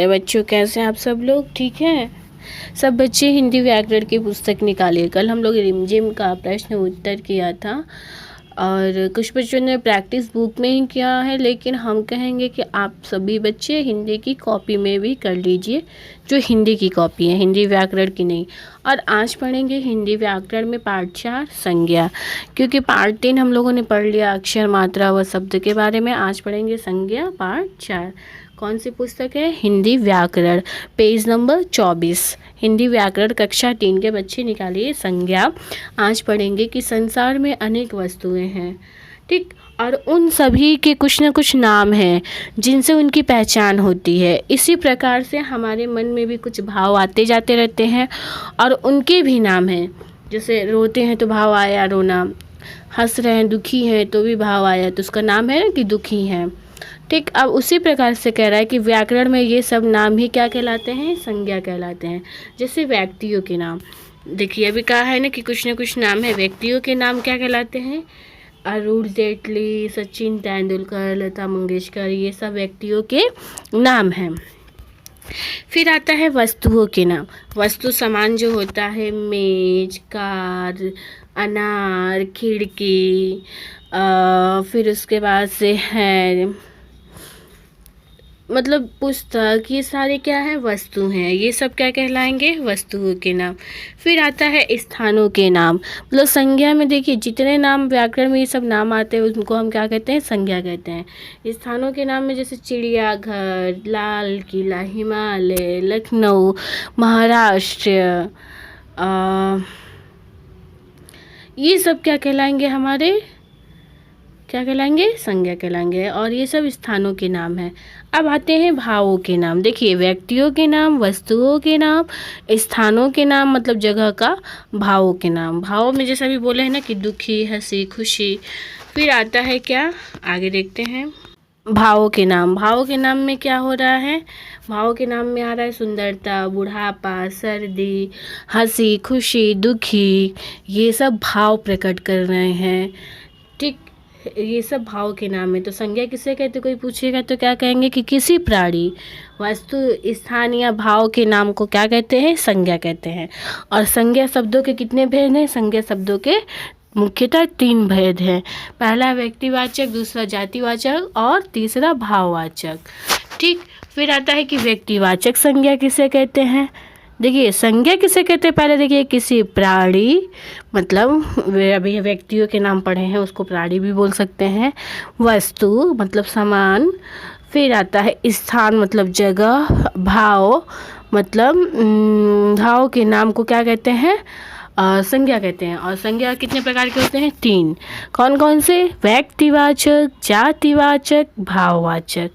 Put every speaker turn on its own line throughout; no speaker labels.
अरे बच्चों, कैसे हैं आप सब लोग? ठीक हैं सब बच्चे? हिंदी व्याकरण की पुस्तक निकालिए। कल हम लोग रिमझिम का प्रश्न उत्तर किया था और कुछ बच्चों ने प्रैक्टिस बुक में ही किया है, लेकिन हम कहेंगे कि आप सभी बच्चे हिंदी की कॉपी में भी कर लीजिए, जो हिंदी की कॉपी है, हिंदी व्याकरण की नहीं। और आज पढ़ेंगे हिंदी व्याकरण में पार्ट 4 संज्ञा, क्योंकि पार्ट 3 हम लोगों ने पढ़ लिया अक्षर, मात्रा व शब्द के बारे में। आज पढ़ेंगे संज्ञा पार्ट 4। कौन सी पुस्तक है? हिंदी व्याकरण, पेज नंबर 24। हिंदी व्याकरण कक्षा 3 के बच्चे निकालिए संज्ञा। आज पढ़ेंगे कि संसार में अनेक वस्तुएं हैं, ठीक, और उन सभी के कुछ न कुछ नाम हैं जिनसे उनकी पहचान होती है। इसी प्रकार से हमारे मन में भी कुछ भाव आते जाते रहते हैं और उनके भी नाम हैं। जैसे रोते हैं तो भाव आया रोना, हंस रहे हैं, दुखी हैं तो भी भाव आया, तो उसका नाम है ना कि दुखी हैं, ठीक। अब उसी प्रकार से कह रहा है कि व्याकरण में ये सब नाम ही क्या कहलाते हैं? संज्ञा कहलाते हैं। जैसे व्यक्तियों के नाम, देखिए अभी कहा है ना कि कुछ न कुछ नाम है। व्यक्तियों के नाम क्या कहलाते हैं? अरुण जेटली, सचिन तेंदुलकर, लता मंगेशकर, ये सब व्यक्तियों के नाम हैं। फिर आता है वस्तुओं के नाम। वस्तु सामान जो होता है, मेज, कार, अनार, खिड़की, फिर उसके बाद से है मतलब पुस्तक, ये सारे क्या है? वस्तु हैं। ये सब क्या कहलाएंगे? वस्तुओं के नाम। फिर आता है स्थानों के नाम। मतलब संज्ञा में देखिए जितने नाम व्याकरण में ये सब नाम आते हैं उनको हम क्या कहते हैं? संज्ञा कहते हैं। स्थानों के नाम में जैसे चिड़ियाघर, लाल किला, हिमालय, लखनऊ, महाराष्ट्र, ये सब क्या कहलाएंगे? हमारे क्या कहलाएंगे? संज्ञा कहलाएंगे। और ये सब स्थानों के नाम हैं। अब आते हैं भावों के नाम। देखिए व्यक्तियों के नाम, वस्तुओं के नाम, स्थानों के नाम मतलब जगह का, भावों के नाम। भावों में जैसा भी बोले हैं ना कि दुखी, हंसी, खुशी। फिर आता है क्या? आगे देखते हैं भावों के नाम। भावों के नाम में क्या हो रहा है? भावों के नाम में आ रहा है सुंदरता, बुढ़ापा, सर्दी, हंसी, खुशी, दुखी, ये सब भाव प्रकट कर रहे हैं, ठीक। ये सब भाव के नाम है। तो संज्ञा किसे कहते? कोई पूछेगा तो क्या कहेंगे कि किसी प्राणी, वस्तु, स्थान या भाव के नाम को क्या कहते हैं? संज्ञा कहते हैं। और संज्ञा शब्दों के कितने भेद हैं? संज्ञा शब्दों के मुख्यतः 3 भेद हैं। पहला व्यक्तिवाचक, दूसरा जातिवाचक और तीसरा भाववाचक, ठीक। फिर आता है कि व्यक्तिवाचक संज्ञा किसे कहते हैं? देखिए संज्ञा किसे कहते हैं? पहले देखिए किसी प्राणी, मतलब अभी व्यक्तियों के नाम पढ़े हैं उसको प्राणी भी बोल सकते हैं। वस्तु मतलब सामान। फिर आता है स्थान मतलब जगह। भाव मतलब भाव के नाम को क्या कहते हैं? संज्ञा कहते हैं। और संज्ञा कितने प्रकार के होते हैं? 3। कौन कौन से? व्यक्तिवाचक, जातिवाचक, भाववाचक।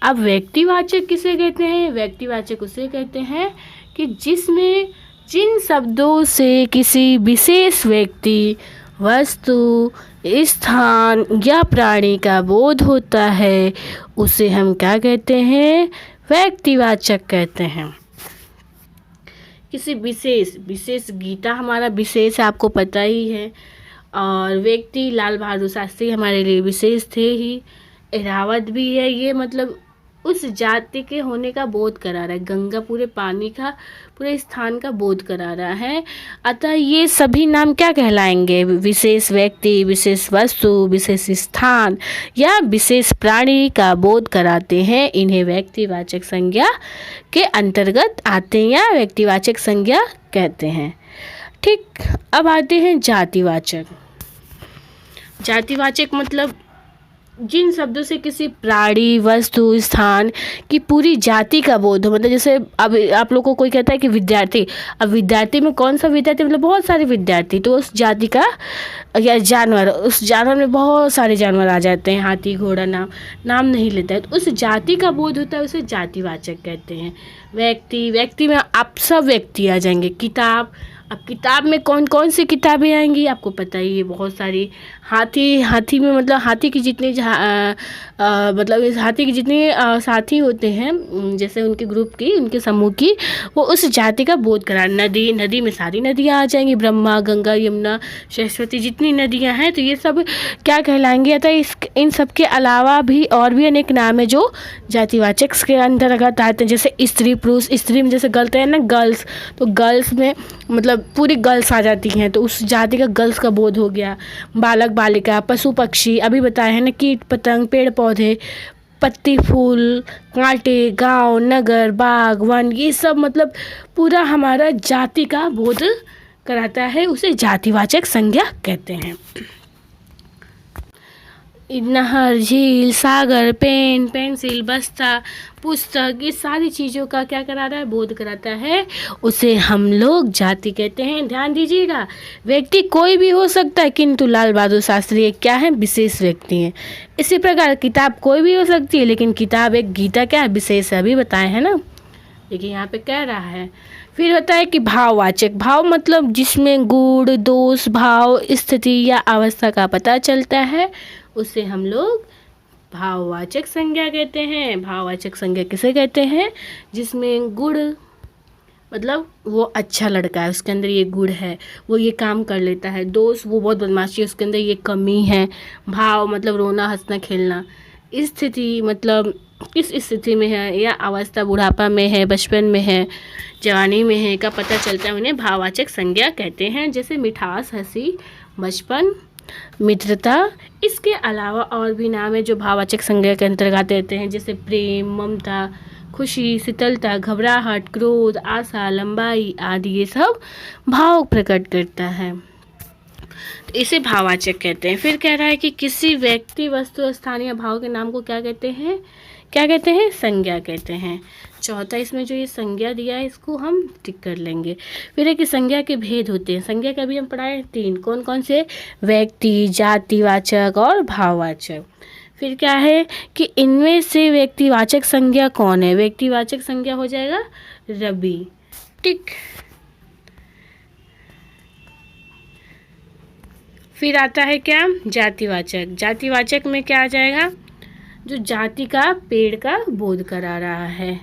अब व्यक्तिवाचक किसे कहते हैं? व्यक्तिवाचक उसे कहते हैं कि जिसमें जिन शब्दों से किसी विशेष व्यक्ति, वस्तु, स्थान या प्राणी का बोध होता है उसे हम क्या कहते हैं? व्यक्तिवाचक कहते हैं। किसी विशेष गीता हमारा विशेष है, आपको पता ही है। और व्यक्ति लाल बहादुर शास्त्री हमारे लिए विशेष थे ही। एरावत भी है। ये मतलब उस जाति के होने का बोध करा रहा है। गंगा पूरे पानी का, पूरे स्थान का बोध करा रहा है। अतः ये सभी नाम क्या कहलाएंगे? विशेष व्यक्ति, विशेष वस्तु, विशेष स्थान या विशेष प्राणी का बोध कराते हैं। इन्हें व्यक्तिवाचक संज्ञा के अंतर्गत आते हैं या व्यक्तिवाचक संज्ञा कहते हैं, ठीक। अब आते हैं जातिवाचक। जातिवाचक मतलब जिन शब्दों से किसी प्राणी, वस्तु, स्थान की पूरी जाति का बोध हो। मतलब जैसे अब आप लोग को कोई कहता है कि विद्यार्थी, अब विद्यार्थी में कौन सा विद्यार्थी? मतलब बहुत सारे विद्यार्थी, तो उस जाति का, या जानवर, उस जानवर में बहुत सारे जानवर आ जाते हैं, हाथी, घोड़ा, नाम नहीं लेता है, तो उस जाति का बोध होता है, उसे जातिवाचक कहते हैं। व्यक्ति में आप सब व्यक्ति आ जाएंगे। किताब, अब किताब में कौन कौन सी किताबें आएंगी आपको पता ही है, बहुत सारी। हाथी में मतलब हाथी की जितने मतलब इस हाथी के जितने साथी होते हैं, जैसे उनके ग्रुप की, उनके समूह की, वो उस जाति का बोध करा। नदी में सारी नदियाँ आ जाएंगी, ब्रह्मा, गंगा, यमुना, सरस्वती, जितनी नदियाँ हैं, तो ये सब क्या कहलाएंगे। अतः इन सब के अलावा भी और भी अनेक नाम है जो जातिवाचक के अंतर्गत आते हैं। जैसे स्त्री पुरुष, स्त्री में जैसे गलते हैं ना गर्ल्स, तो गर्ल्स में मतलब पूरी गर्ल्स आ जाती हैं, तो उस जाति का गर्ल्स का बोध हो गया। बालक बालिका, पशु पक्षी, अभी बताए हैं ना, कीट पतंग, पेड़ पौधे, पत्ती फूल, कांटे, गांव, नगर, बाग, वन, ये सब मतलब पूरा हमारा जाति का बोध कराता है, उसे जातिवाचक संज्ञा कहते हैं। नहर, झील, सागर, पेन, पेंसिल, बस्ता, पुस्तक, ये सारी चीज़ों का क्या करा रहा है, बोध कराता है, उसे हम लोग जाति कहते हैं। ध्यान दीजिएगा, व्यक्ति कोई भी हो सकता है, किंतु लाल बहादुर शास्त्री एक क्या है, विशेष व्यक्ति हैं। इसी प्रकार किताब कोई भी हो सकती है, लेकिन किताब एक गीता क्या है, विशेष है, अभी बताए हैं ना। देखिए यहाँ पे कह रहा है। फिर होता है कि भाववाचक, भाव मतलब जिसमें गुण, दोष, भाव, स्थिति या अवस्था का पता चलता है, उसे हम लोग भाववाचक संज्ञा कहते हैं। भाववाचक संज्ञा किसे कहते हैं, जिसमें गुण मतलब वो अच्छा लड़का है, उसके अंदर ये गुण है, वो ये काम कर लेता है। दोष, वो बहुत बदमाशी है, उसके अंदर ये कमी है। भाव मतलब रोना, हंसना, खेलना। स्थिति मतलब किस स्थिति में है, या अवस्था बुढ़ापा में है, बचपन में है, जवानी में है, का पता चलता है, उन्हें भाववाचक संज्ञा कहते हैं। जैसे मिठास, हंसी, बचपन, मित्रता। इसके अलावा और भी नाम है जो भाववाचक संज्ञा के अंतर्गत आते हैं, जैसे प्रेम, ममता, खुशी, शीतलता, घबराहट, क्रोध, आशा, लंबाई आदि, ये सब भाव प्रकट करता है, तो इसे भाववाचक कहते हैं। फिर कह रहा है कि किसी व्यक्ति, वस्तु, स्थान या भाव के नाम को क्या कहते हैं, क्या कहते हैं, संज्ञा कहते हैं। चौथा इसमें जो ये संज्ञा दिया है, इसको हम टिक कर लेंगे। फिर है कि संज्ञा के भेद होते हैं। संज्ञा का भी हम पढ़ाए 3, कौन कौन से, व्यक्ति, जातिवाचक और भाववाचक। फिर क्या है कि इनमें से व्यक्तिवाचक संज्ञा कौन है, व्यक्तिवाचक संज्ञा हो जाएगा रवि, टिक। फिर आता है क्या, जातिवाचक। जातिवाचक में क्या आ जाएगा, जो जाति का, पेड़ का बोध करा रहा है,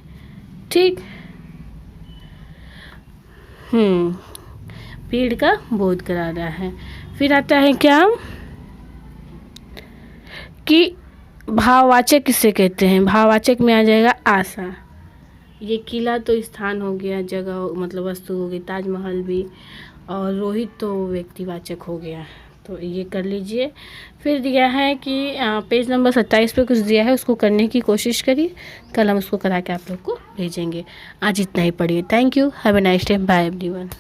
ठीक। पेड़ का बोध करा रहा है। फिर आता है क्या कि भाववाचक किसे कहते हैं, भाववाचक में आ जाएगा आशा। ये किला तो स्थान हो गया, जगह मतलब वस्तु हो गई, ताजमहल भी, और रोहित तो व्यक्तिवाचक हो गया, तो ये कर लीजिए। फिर दिया है कि पेज नंबर 27 पे कुछ दिया है, उसको करने की कोशिश करिए, कल हम उसको करा के आप लोग को भेजेंगे। आज इतना ही पढ़िए। Thank you, have a nice day, bye everyone.